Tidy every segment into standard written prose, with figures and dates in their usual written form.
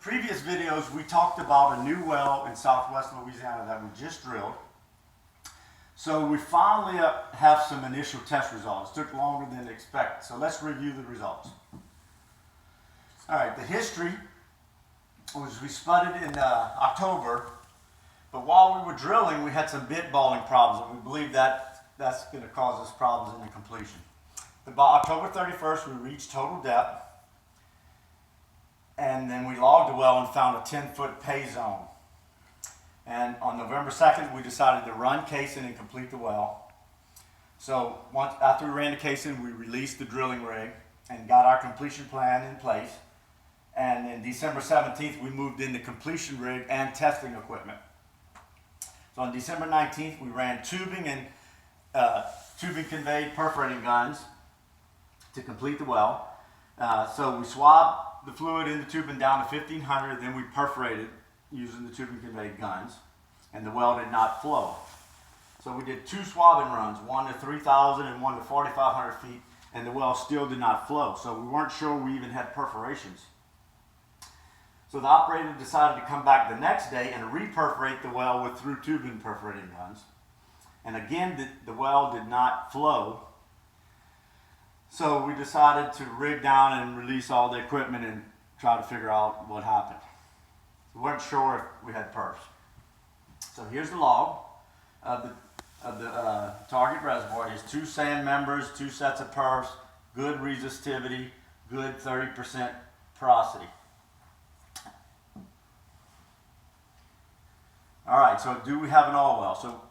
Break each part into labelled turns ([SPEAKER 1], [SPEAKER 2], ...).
[SPEAKER 1] Previous videos we talked about a new well in southwest Louisiana that we just drilled. So we finally have some initial test results. It took longer than expected. So let's review the results. All right, the history was we spudded in October, but while we were drilling we had some bit balling problems, and we believe that that's going to cause us problems in the completion. By October 31st we reached total depth. And then we logged the well and found a 10-foot pay zone. And on November 2nd, we decided to run casing and complete the well. So after we ran the casing, we released the drilling rig and got our completion plan in place. And then December 17th, we moved in the completion rig and testing equipment. So on December 19th, we ran tubing and tubing conveyed perforating guns to complete the well. So we swabbed the fluid in the tubing down to 1500, then we perforated using the tubing conveyed guns, and the well did not flow. So we did two swabbing runs, one to 3,000 and one to 4,500 feet, and the well still did not flow. So we weren't sure we even had perforations. So the operator decided to come back the next day and re-perforate the well with through tubing perforating guns. And again, the well did not flow. So we decided to rig down and release all the equipment and try to figure out what happened. We weren't sure if we had perfs. So here's the log of the target reservoir. It's 2 sand members, 2 sets of perfs, good resistivity, good 30% porosity. All right, so do we have an oil well? So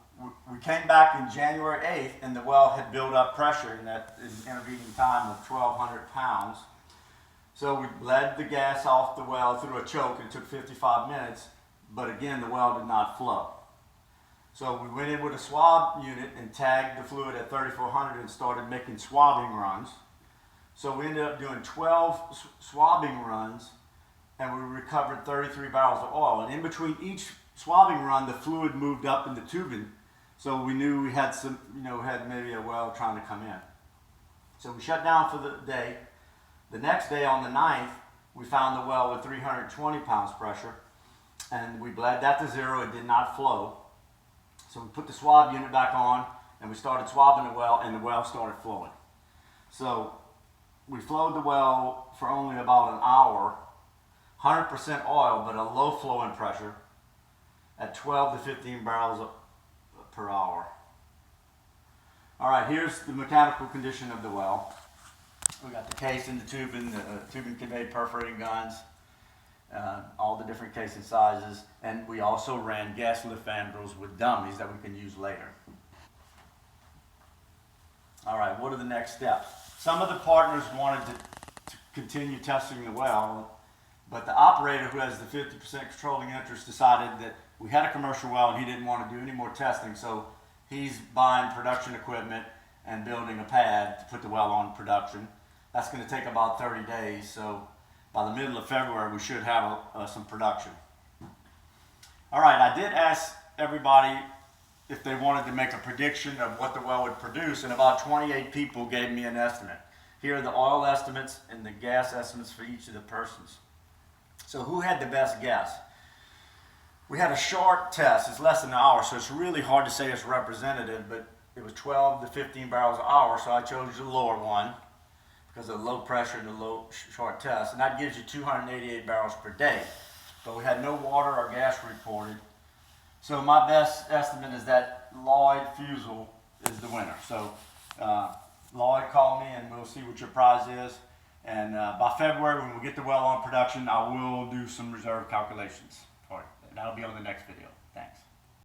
[SPEAKER 1] we came back in January 8th, and the well had built up pressure in that intervening time of 1,200 pounds. So we bled the gas off the well through a choke, and it took 55 minutes, but again, the well did not flow. So we went in with a swab unit and tagged the fluid at 3,400 and started making swabbing runs. So we ended up doing 12 swabbing runs, and we recovered 33 barrels of oil. And in between each swabbing run, the fluid moved up in the tubing. So we knew we had some, had maybe a well trying to come in. So we shut down for the day. The next day on the 9th, we found the well with 320 pounds pressure, and we bled that to 0. It did not flow. So we put the swab unit back on, and we started swabbing the well, and the well started flowing. So we flowed the well for only about an hour, 100% oil, but a low flowing pressure at 12 to 15 barrels per hour. All right, here's the mechanical condition of the well. We got the casing, the tubing conveyed perforating guns, all the different casing sizes, and we also ran gas lift vandals with dummies that we can use later. All right, what are the next steps? Some of the partners wanted to continue testing the well, but the operator, who has the 50% controlling interest, decided that we had a commercial well and he didn't want to do any more testing, so he's buying production equipment and building a pad to put the well on production. That's going to take about 30 days, so by the middle of February we should have some production. All right, I did ask everybody if they wanted to make a prediction of what the well would produce, and about 28 people gave me an estimate. Here are the oil estimates and the gas estimates for each of the persons. So who had the best guess? We had a short test. It's less than an hour, so it's really hard to say it's representative, but it was 12 to 15 barrels an hour, so I chose the lower one because of the low pressure and the short test, and that gives you 288 barrels per day. But we had no water or gas reported, so my best estimate is that Lloyd Fusel is the winner. So Lloyd, call me and we'll see what your prize is. And by February, when we get the well on production, I will do some reserve calculations for it. That'll be on the next video. Thanks.